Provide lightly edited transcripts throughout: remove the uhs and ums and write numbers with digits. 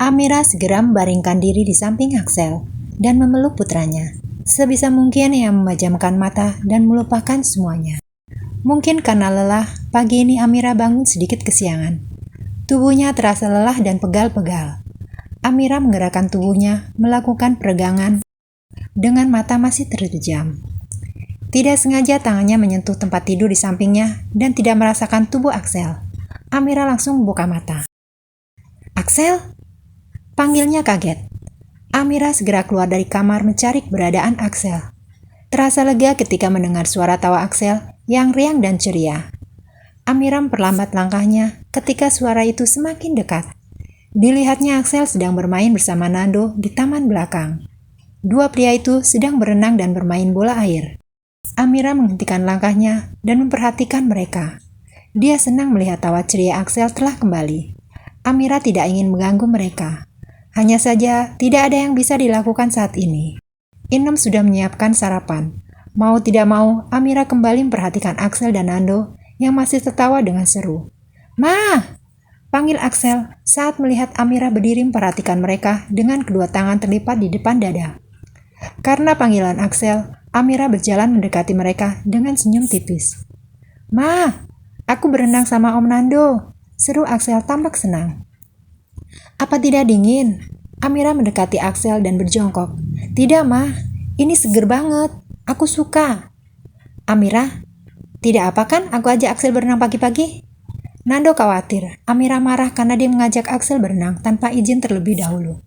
Amira segera membaringkan diri di samping Axel dan memeluk putranya. Sebisa mungkin ia memejamkan mata dan melupakan semuanya. Mungkin karena lelah, pagi ini Amira bangun sedikit kesiangan. Tubuhnya terasa lelah dan pegal-pegal. Amira menggerakkan tubuhnya, melakukan peregangan dengan mata masih terpejam. Tidak sengaja tangannya menyentuh tempat tidur di sampingnya dan tidak merasakan tubuh Axel. Amira langsung membuka mata. "Axel?" panggilnya kaget. Amira segera keluar dari kamar mencari keberadaan Axel. Terasa lega ketika mendengar suara tawa Axel yang riang dan ceria. Amira memperlambat langkahnya ketika suara itu semakin dekat. Dilihatnya Axel sedang bermain bersama Nando di taman belakang. Dua pria itu sedang berenang dan bermain bola air. Amira menghentikan langkahnya dan memperhatikan mereka. Dia senang melihat tawa ceria Axel telah kembali. Amira tidak ingin mengganggu mereka. Hanya saja tidak ada yang bisa dilakukan saat ini. Inem sudah menyiapkan sarapan. Mau tidak mau, Amira kembali memperhatikan Axel dan Nando yang masih tertawa dengan seru. "Ma!" panggil Axel saat melihat Amira berdiri memperhatikan mereka dengan kedua tangan terlipat di depan dada. Karena panggilan Axel, Amira berjalan mendekati mereka dengan senyum tipis. "Ma, aku berenang sama Om Nando," seru Axel tampak senang. "Apa tidak dingin?" Amira mendekati Axel dan berjongkok. "Tidak, Ma. Ini seger banget. Aku suka." "Amira, tidak apa kan aku ajak Axel berenang pagi-pagi?" Nando khawatir. Amira marah karena dia mengajak Axel berenang tanpa izin terlebih dahulu.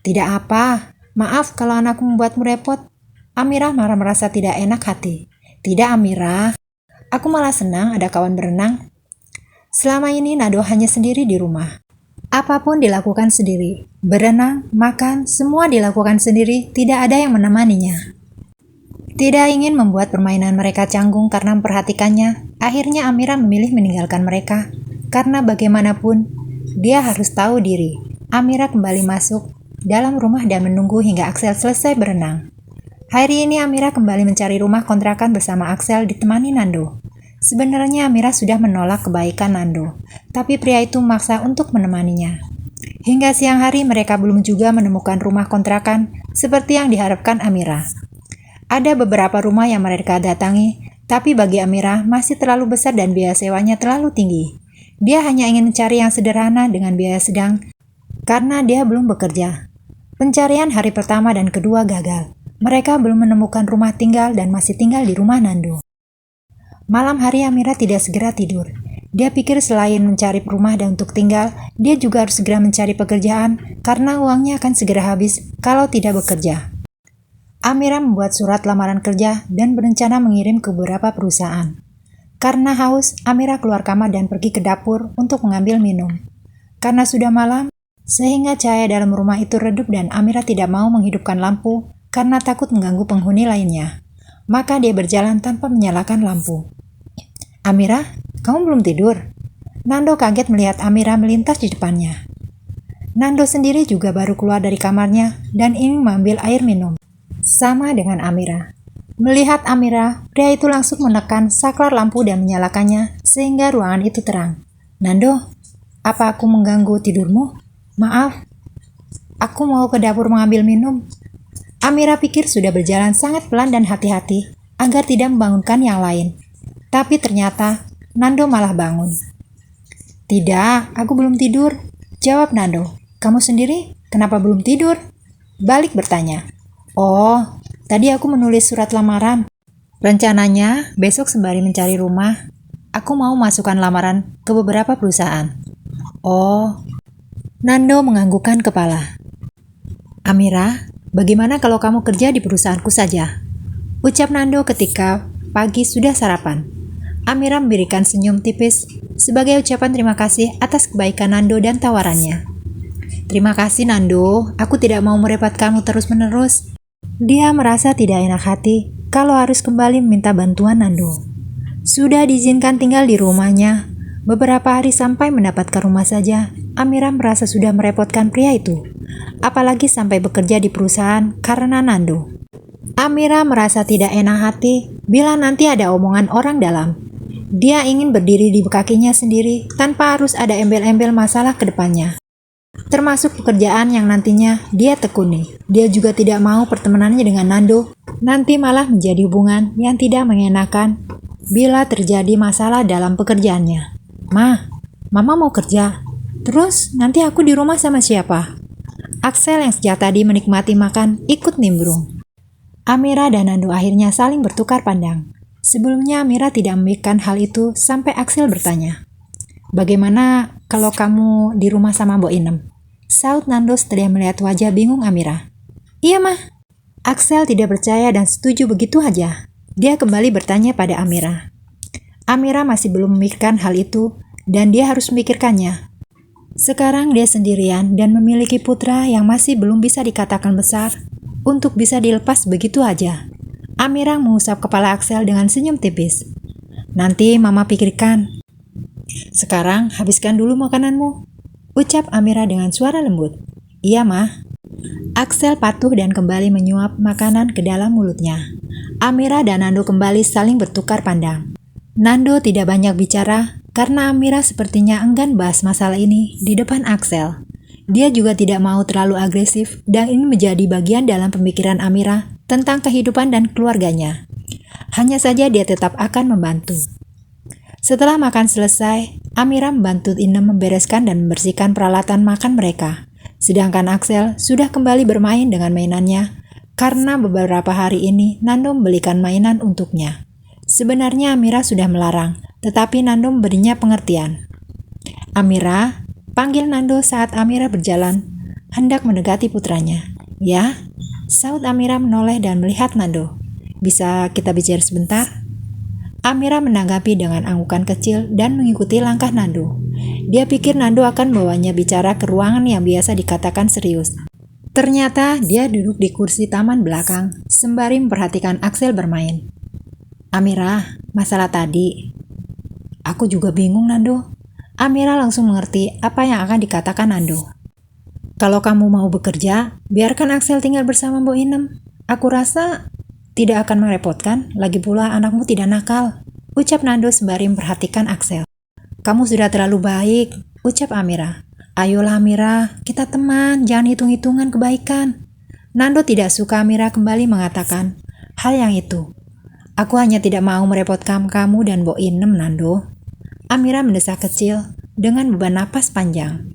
"Tidak apa. Maaf kalau anakku membuatmu repot." Amira marah merasa tidak enak hati. "Tidak, Amira. Aku malah senang ada kawan berenang." Selama ini Nando hanya sendiri di rumah. Apapun dilakukan sendiri. Berenang, makan, semua dilakukan sendiri, tidak ada yang menemaninya. Tidak ingin membuat permainan mereka canggung karena memperhatikannya, akhirnya Amira memilih meninggalkan mereka. Karena bagaimanapun, dia harus tahu diri. Amira kembali masuk dalam rumah dan menunggu hingga Axel selesai berenang. Hari ini Amira kembali mencari rumah kontrakan bersama Axel ditemani Nando. Sebenarnya Amira sudah menolak kebaikan Nando, tapi pria itu memaksa untuk menemaninya. Hingga siang hari mereka belum juga menemukan rumah kontrakan seperti yang diharapkan Amira. Ada beberapa rumah yang mereka datangi, tapi bagi Amira masih terlalu besar dan biaya sewanya terlalu tinggi. Dia hanya ingin mencari yang sederhana dengan biaya sedang, karena dia belum bekerja. Pencarian hari pertama dan kedua gagal. Mereka belum menemukan rumah tinggal dan masih tinggal di rumah Nando. Malam hari Amira tidak segera tidur. Dia pikir selain mencari rumah dan untuk tinggal, dia juga harus segera mencari pekerjaan karena uangnya akan segera habis kalau tidak bekerja. Amira membuat surat lamaran kerja dan berencana mengirim ke beberapa perusahaan. Karena haus, Amira keluar kamar dan pergi ke dapur untuk mengambil minum. Karena sudah malam, sehingga cahaya dalam rumah itu redup dan Amira tidak mau menghidupkan lampu karena takut mengganggu penghuni lainnya. Maka dia berjalan tanpa menyalakan lampu. "Amira, kamu belum tidur?" Nando kaget melihat Amira melintas di depannya. Nando sendiri juga baru keluar dari kamarnya dan ingin mengambil air minum. Sama dengan Amira. Melihat Amira, pria itu langsung menekan saklar lampu dan menyalakannya sehingga ruangan itu terang. "Nando, apa aku mengganggu tidurmu? Maaf, aku mau ke dapur mengambil minum." Amira pikir sudah berjalan sangat pelan dan hati-hati agar tidak membangunkan yang lain. Tapi ternyata Nando malah bangun. "Tidak, aku belum tidur," jawab Nando. "Kamu sendiri, kenapa belum tidur?" Balik bertanya. "Oh, tadi aku menulis surat lamaran. Rencananya besok sembari mencari rumah, aku mau masukkan lamaran ke beberapa perusahaan." "Oh." Nando menganggukkan kepala. "Amira, bagaimana kalau kamu kerja di perusahaanku saja?" ucap Nando ketika pagi sudah sarapan. Amira memberikan senyum tipis sebagai ucapan terima kasih atas kebaikan Nando dan tawarannya. "Terima kasih Nando, aku tidak mau merepotkanmu terus-menerus." Dia merasa tidak enak hati kalau harus kembali meminta bantuan Nando. Sudah diizinkan tinggal di rumahnya. Beberapa hari sampai mendapatkan rumah saja, Amira merasa sudah merepotkan pria itu. Apalagi sampai bekerja di perusahaan karena Nando. Amira merasa tidak enak hati bila nanti ada omongan orang dalam. Dia ingin berdiri di kakinya sendiri tanpa harus ada embel-embel masalah ke depannya. termasuk pekerjaan yang nantinya dia tekuni. Dia juga tidak mau pertemanannya dengan Nando nanti malah menjadi hubungan yang tidak mengenakan bila terjadi masalah dalam pekerjaannya. Mama mau kerja. Terus nanti aku di rumah sama siapa? Axel yang sejak tadi menikmati makan ikut nimbrung. Amira dan Nando akhirnya saling bertukar pandang. Sebelumnya Amira tidak memikirkan hal itu sampai Axel bertanya, "Bagaimana kalau kamu di rumah sama Mbok Inem?" Saut Nando setelah melihat wajah bingung Amira. "Iya mah." Axel tidak percaya dan setuju begitu aja. Dia kembali bertanya pada Amira. Amira masih belum memikirkan hal itu dan dia harus memikirkannya. Sekarang dia sendirian dan memiliki putra yang masih belum bisa dikatakan besar untuk bisa dilepas begitu aja. Amira mengusap kepala Axel dengan senyum tipis. "Nanti mama pikirkan. Sekarang habiskan dulu makananmu," ucap Amira dengan suara lembut. "Iya mah." Axel patuh dan kembali menyuap makanan ke dalam mulutnya. Amira dan Nando kembali saling bertukar pandang. Nando tidak banyak bicara karena Amira sepertinya enggan bahas masalah ini di depan Axel. Dia juga tidak mau terlalu agresif dan ini menjadi bagian dalam pemikiran Amira tentang kehidupan dan keluarganya. Hanya saja dia tetap akan membantu. Setelah makan selesai, Amira membantu Inem membereskan dan membersihkan peralatan makan mereka. Sedangkan Axel sudah kembali bermain dengan mainannya karena beberapa hari ini Nando membelikan mainan untuknya. Sebenarnya Amira sudah melarang, tetapi Nando memberinya pengertian. "Amira," panggil Nando saat Amira berjalan, hendak mendekati putranya. "Ya?" Saut Amira menoleh dan melihat Nando. "Bisa kita bicara sebentar?" Amira menanggapi dengan anggukan kecil dan mengikuti langkah Nando. Dia pikir Nando akan membawanya bicara ke ruangan yang biasa dikatakan serius. Ternyata dia duduk di kursi taman belakang, sembari memperhatikan Axel bermain. "Amira, masalah tadi." "Aku juga bingung, Nando." Amira langsung mengerti apa yang akan dikatakan Nando. "Kalau kamu mau bekerja, biarkan Axel tinggal bersama Mbok Inem. Aku rasa tidak akan merepotkan, lagi pula anakmu tidak nakal," ucap Nando sembari memperhatikan Axel. "Kamu sudah terlalu baik," ucap Amira. "Ayolah Amira, kita teman, jangan hitung-hitungan kebaikan." Nando tidak suka Amira kembali mengatakan hal yang itu. "Aku hanya tidak mau merepotkan kamu dan Mbok Inem, Nando." Amira mendesak kecil dengan beban napas panjang.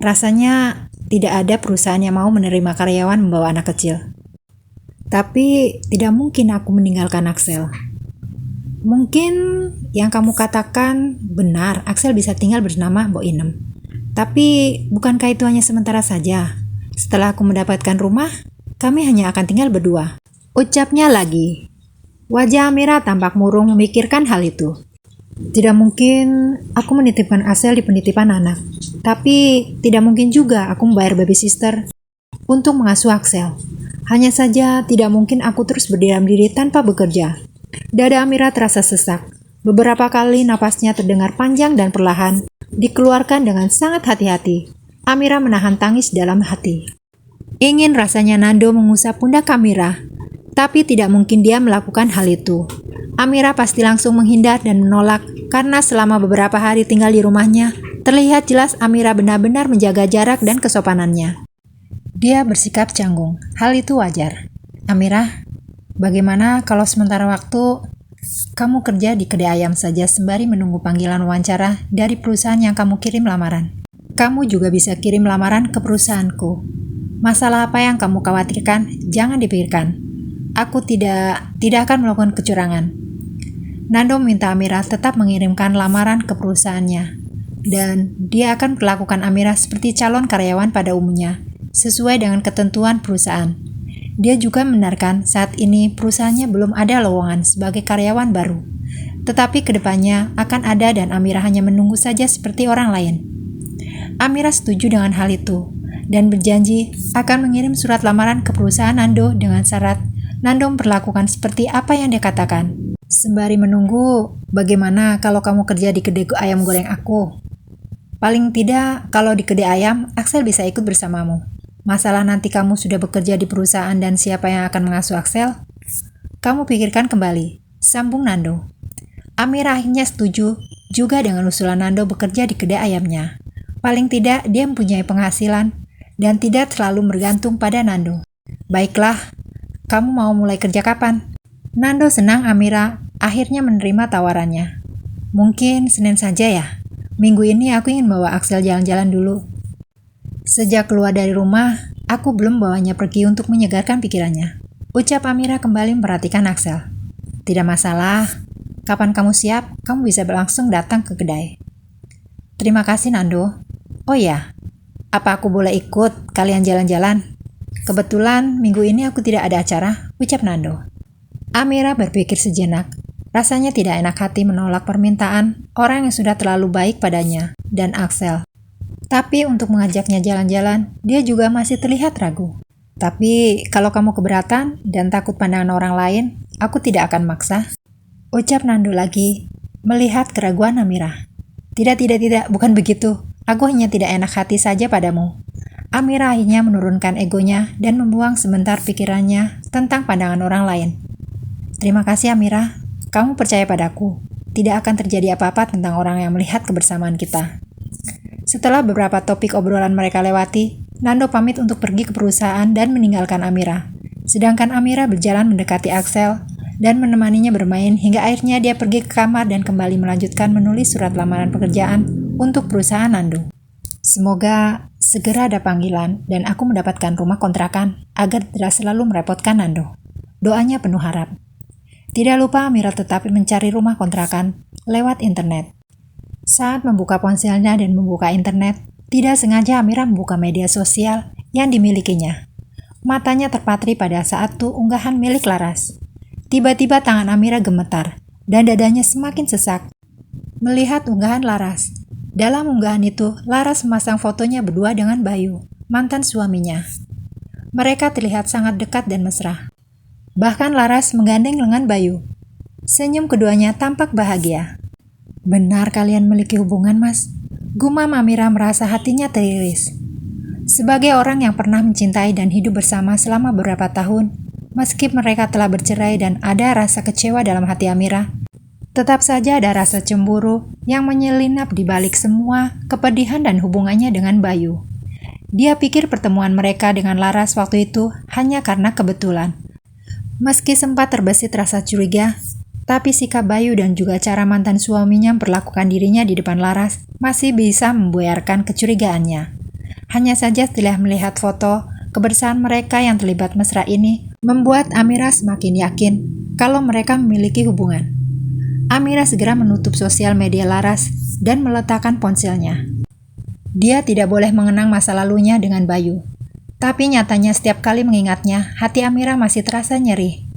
Rasanya tidak ada perusahaan yang mau menerima karyawan membawa anak kecil. "Tapi tidak mungkin aku meninggalkan Axel." "Mungkin yang kamu katakan benar, Axel bisa tinggal bersama Mbok Inem. Tapi bukankah itu hanya sementara saja? Setelah aku mendapatkan rumah, kami hanya akan tinggal berdua," ucapnya lagi. Wajah Amira tampak murung memikirkan hal itu. "Tidak mungkin aku menitipkan Axel di penitipan anak. Tapi tidak mungkin juga aku membayar babysitter untuk mengasuh Axel. Hanya saja tidak mungkin aku terus berdiam diri tanpa bekerja." Dada Amira terasa sesak. Beberapa kali napasnya terdengar panjang dan perlahan, dikeluarkan dengan sangat hati-hati. Amira menahan tangis dalam hati. Ingin rasanya Nando mengusap pundak Amira, tapi tidak mungkin dia melakukan hal itu. Amira pasti langsung menghindar dan menolak karena selama beberapa hari tinggal di rumahnya, terlihat jelas Amira benar-benar menjaga jarak dan kesopanannya. Dia bersikap canggung. Hal itu wajar. "Amira, bagaimana kalau sementara waktu kamu kerja di kedai ayam saja sembari menunggu panggilan wawancara dari perusahaan yang kamu kirim lamaran? Kamu juga bisa kirim lamaran ke perusahaanku. Masalah apa yang kamu khawatirkan, jangan dipikirkan. Aku tidak akan melakukan kecurangan." Nando meminta Amira tetap mengirimkan lamaran ke perusahaannya, dan dia akan perlakukan Amira seperti calon karyawan pada umumnya, sesuai dengan ketentuan perusahaan. Dia juga membenarkan saat ini perusahaannya belum ada lowongan sebagai karyawan baru, tetapi kedepannya akan ada dan Amira hanya menunggu saja seperti orang lain. Amira setuju dengan hal itu dan berjanji akan mengirim surat lamaran ke perusahaan Nando dengan syarat Nando memperlakukan seperti apa yang dia katakan. "Sembari menunggu, bagaimana kalau kamu kerja di kedai ayam goreng aku? Paling tidak kalau di kedai ayam, Axel bisa ikut bersamamu. Masalah nanti kamu sudah bekerja di perusahaan dan siapa yang akan mengasuh Axel? Kamu pikirkan kembali," sambung Nando. Amira akhirnya setuju juga dengan usulan Nando bekerja di kedai ayamnya. Paling tidak dia mempunyai penghasilan dan tidak selalu bergantung pada Nando. Baiklah, kamu mau mulai kerja kapan? Nando senang Amira akhirnya menerima tawarannya. Mungkin Senin saja ya. Minggu ini aku ingin bawa Axel jalan-jalan dulu. Sejak keluar dari rumah, aku belum bawanya pergi untuk menyegarkan pikirannya. Ucap Amira kembali memperhatikan Axel. Tidak masalah, kapan kamu siap, kamu bisa langsung datang ke kedai. Terima kasih Nando. Oh ya, apa aku boleh ikut kalian jalan-jalan? Kebetulan minggu ini aku tidak ada acara, ucap Nando. Amira berpikir sejenak. Rasanya tidak enak hati menolak permintaan orang yang sudah terlalu baik padanya dan Axel. Tapi untuk mengajaknya jalan-jalan, dia juga masih terlihat ragu. Tapi kalau kamu keberatan dan takut pandangan orang lain, aku tidak akan maksa. Ucap Nando lagi, melihat keraguan Amira. Tidak, bukan begitu. Aku hanya tidak enak hati saja padamu. Amira akhirnya menurunkan egonya dan membuang sebentar pikirannya tentang pandangan orang lain. Terima kasih Amira, kamu percaya padaku. Tidak akan terjadi apa-apa tentang orang yang melihat kebersamaan kita. Setelah beberapa topik obrolan mereka lewati, Nando pamit untuk pergi ke perusahaan dan meninggalkan Amira. Sedangkan Amira berjalan mendekati Axel dan menemaninya bermain hingga akhirnya dia pergi ke kamar dan kembali melanjutkan menulis surat lamaran pekerjaan untuk perusahaan Nando. Semoga segera ada panggilan dan aku mendapatkan rumah kontrakan agar tidak selalu merepotkan Nando. Doanya penuh harap. Tidak lupa Amira tetap mencari rumah kontrakan lewat internet. Saat membuka ponselnya dan membuka internet, tidak sengaja Amira membuka media sosial yang dimilikinya. Matanya terpatri pada saat itu unggahan milik Laras. Tiba-tiba tangan Amira gemetar dan dadanya semakin sesak melihat unggahan Laras. Dalam unggahan itu, Laras memasang fotonya berdua dengan Bayu, mantan suaminya. Mereka terlihat sangat dekat dan mesra. Bahkan Laras menggandeng lengan Bayu. Senyum keduanya tampak bahagia. Benar kalian memiliki hubungan, Mas? Gumam Amira merasa hatinya teriris. Sebagai orang yang pernah mencintai dan hidup bersama selama beberapa tahun, meski mereka telah bercerai dan ada rasa kecewa dalam hati Amira, tetap saja ada rasa cemburu yang menyelinap di balik semua kepedihan dan hubungannya dengan Bayu. Dia pikir pertemuan mereka dengan Laras waktu itu hanya karena kebetulan. Meski sempat terbesit rasa curiga, tapi sikap Bayu dan juga cara mantan suaminya memperlakukan dirinya di depan Laras masih bisa membuyarkan kecurigaannya. Hanya saja setelah melihat foto kebersamaan mereka yang terlibat mesra ini, membuat Amira semakin yakin kalau mereka memiliki hubungan. Amira segera menutup sosial media Laras dan meletakkan ponselnya. Dia tidak boleh mengenang masa lalunya dengan Bayu. Tapi nyatanya setiap kali mengingatnya, hati Amira masih terasa nyeri.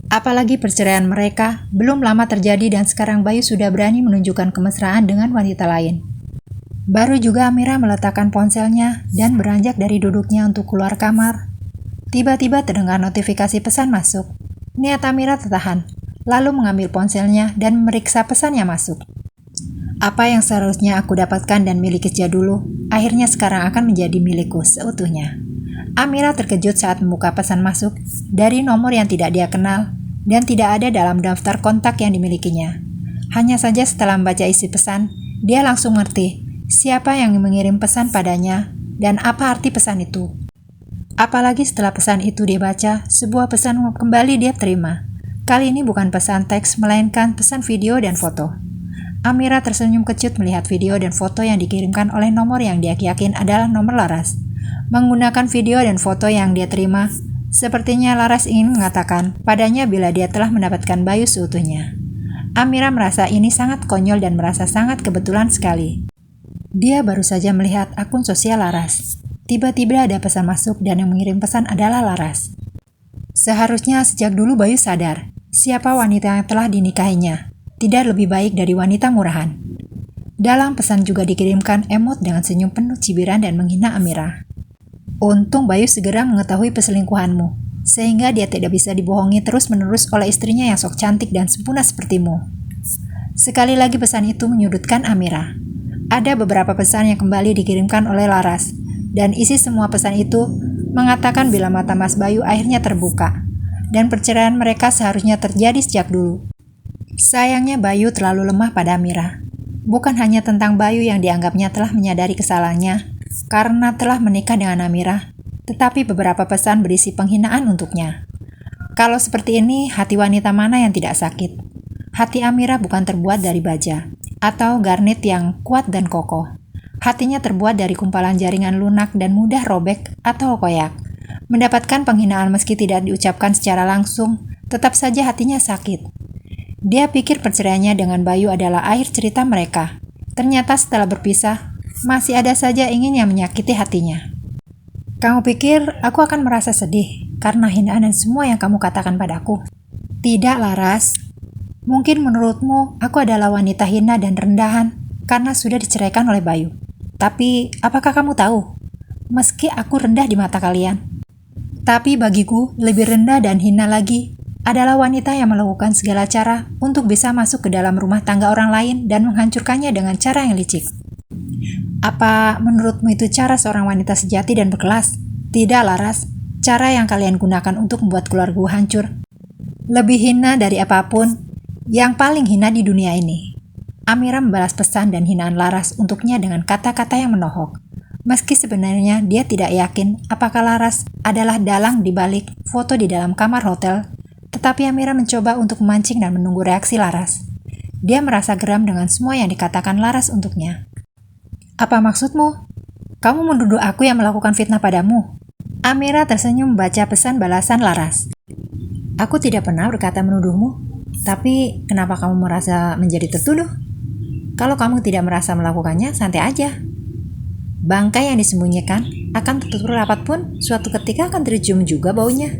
Apalagi perceraian mereka belum lama terjadi dan sekarang Bayu sudah berani menunjukkan kemesraan dengan wanita lain. Baru juga Amira meletakkan ponselnya dan beranjak dari duduknya untuk keluar kamar. Tiba-tiba terdengar notifikasi pesan masuk. Niat Amira tertahan, lalu mengambil ponselnya dan memeriksa pesan yang masuk. Apa yang seharusnya aku dapatkan dan miliki sejak dulu, akhirnya sekarang akan menjadi milikku seutuhnya. Amira terkejut saat membuka pesan masuk dari nomor yang tidak dia kenal dan tidak ada dalam daftar kontak yang dimilikinya. Hanya saja setelah membaca isi pesan, dia langsung mengerti siapa yang mengirim pesan padanya dan apa arti pesan itu. Apalagi setelah pesan itu dia baca, sebuah pesan kembali dia terima. Kali ini bukan pesan teks, melainkan pesan video dan foto. Amira tersenyum kecut melihat video dan foto yang dikirimkan oleh nomor yang dia yakin adalah nomor Laras. Menggunakan video dan foto yang dia terima, sepertinya Laras ingin mengatakan padanya bila dia telah mendapatkan Bayu seutuhnya. Amira merasa ini sangat konyol dan merasa sangat kebetulan sekali. Dia baru saja melihat akun sosial Laras. Tiba-tiba ada pesan masuk dan yang mengirim pesan adalah Laras. Seharusnya sejak dulu Bayu sadar siapa wanita yang telah dinikahinya. Tidak lebih baik dari wanita murahan. Dalam pesan juga dikirimkan emot dengan senyum penuh cibiran dan menghina Amira. Untung Bayu segera mengetahui perselingkuhanmu, sehingga dia tidak bisa dibohongi terus-menerus oleh istrinya yang sok cantik dan sempurna sepertimu. Sekali lagi pesan itu menyudutkan Amira. Ada beberapa pesan yang kembali dikirimkan oleh Laras, dan isi semua pesan itu mengatakan bila mata Mas Bayu akhirnya terbuka, dan perceraian mereka seharusnya terjadi sejak dulu. Sayangnya Bayu terlalu lemah pada Amira. Bukan hanya tentang Bayu yang dianggapnya telah menyadari kesalahannya karena telah menikah dengan Amirah, tetapi beberapa pesan berisi penghinaan untuknya. Kalau seperti ini, hati wanita mana yang tidak sakit? Hati Amirah bukan terbuat dari baja atau garnet yang kuat dan kokoh. Hatinya terbuat dari kumpalan jaringan lunak dan mudah robek atau koyak. Mendapatkan penghinaan meski tidak diucapkan secara langsung, tetap saja hatinya sakit. Dia pikir perceraiannya dengan Bayu adalah akhir cerita mereka. Ternyata setelah berpisah, masih ada saja ingin yang menyakiti hatinya. Kamu pikir aku akan merasa sedih karena hinaan dan semua yang kamu katakan padaku? Tidak, Laras. Mungkin menurutmu aku adalah wanita hina dan rendahan karena sudah diceraikan oleh Bayu. Tapi apakah kamu tahu? Meski aku rendah di mata kalian, tapi bagiku lebih rendah dan hina lagi adalah wanita yang melakukan segala cara untuk bisa masuk ke dalam rumah tangga orang lain dan menghancurkannya dengan cara yang licik. Apa menurutmu itu cara seorang wanita sejati dan berkelas? Tidak, Laras. Cara yang kalian gunakan untuk membuat keluargaku hancur. Lebih hina dari apapun, yang paling hina di dunia ini. Amirah membalas pesan dan hinaan Laras untuknya dengan kata-kata yang menohok. Meski sebenarnya dia tidak yakin apakah Laras adalah dalang di balik foto di dalam kamar hotel, tetapi Amirah mencoba untuk memancing dan menunggu reaksi Laras. Dia merasa geram dengan semua yang dikatakan Laras untuknya. Apa maksudmu? Kamu menuduh aku yang melakukan fitnah padamu? Amirah tersenyum membaca pesan balasan Laras. Aku tidak pernah berkata menuduhmu, tapi kenapa kamu merasa menjadi tertuduh? Kalau kamu tidak merasa melakukannya, santai aja. Bangkai yang disembunyikan akan tertutup rapat pun suatu ketika akan tercium juga baunya.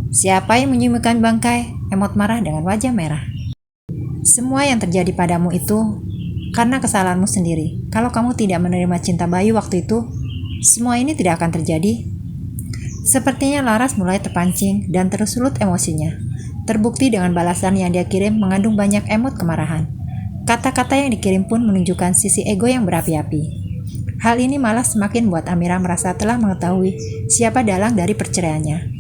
Siapa yang menyembunyikan bangkai? Emot marah dengan wajah merah. Semua yang terjadi padamu itu karena kesalahanmu sendiri. Kalau kamu tidak menerima cinta Bayu waktu itu, semua ini tidak akan terjadi. Sepertinya Laras mulai terpancing dan tersulut emosinya. Terbukti dengan balasan yang dia kirim mengandung banyak emot kemarahan. Kata-kata yang dikirim pun menunjukkan sisi ego yang berapi-api. Hal ini malah semakin membuat Amirah merasa telah mengetahui siapa dalang dari perceraiannya.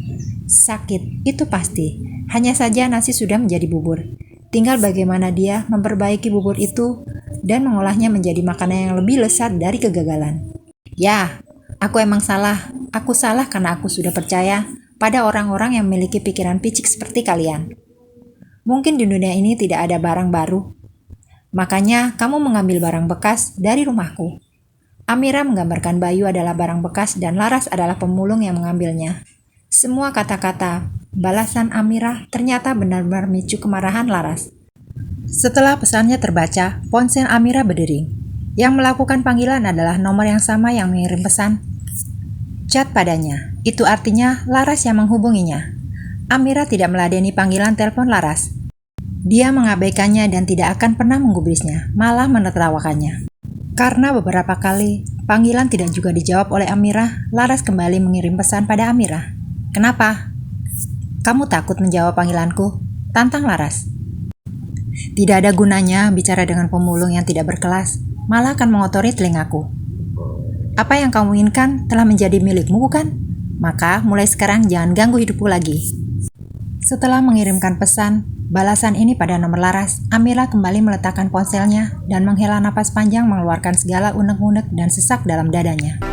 Sakit, itu pasti. Hanya saja nasi sudah menjadi bubur. Tinggal bagaimana dia memperbaiki bubur itu dan mengolahnya menjadi makanan yang lebih lezat dari kegagalan. Ya, aku emang salah. Aku salah karena aku sudah percaya pada orang-orang yang memiliki pikiran picik seperti kalian. Mungkin di dunia ini tidak ada barang baru. Makanya kamu mengambil barang bekas dari rumahku. Amirah menggambarkan Bayu adalah barang bekas dan Laras adalah pemulung yang mengambilnya. Semua kata-kata balasan Amirah ternyata benar-benar memicu kemarahan Laras. Setelah pesannya terbaca, ponsel Amirah berdering. Yang melakukan panggilan adalah nomor yang sama yang mengirim pesan chat padanya. Itu artinya Laras yang menghubunginya. Amirah tidak meladeni panggilan telepon Laras. Dia mengabaikannya dan tidak akan pernah menggubrisnya, malah menertawakannya. Karena beberapa kali panggilan tidak juga dijawab oleh Amirah, Laras kembali mengirim pesan pada Amirah. Kenapa? Kamu takut menjawab panggilanku? Tantang Laras. Tidak ada gunanya bicara dengan pemulung yang tidak berkelas, malah akan mengotori telingaku. Apa yang kamu inginkan telah menjadi milikmu, bukan? Maka mulai sekarang jangan ganggu hidupku lagi. Setelah mengirimkan pesan balasan ini pada nomor Laras, Amirah kembali meletakkan ponselnya dan menghela napas panjang mengeluarkan segala unek-unek dan sesak dalam dadanya.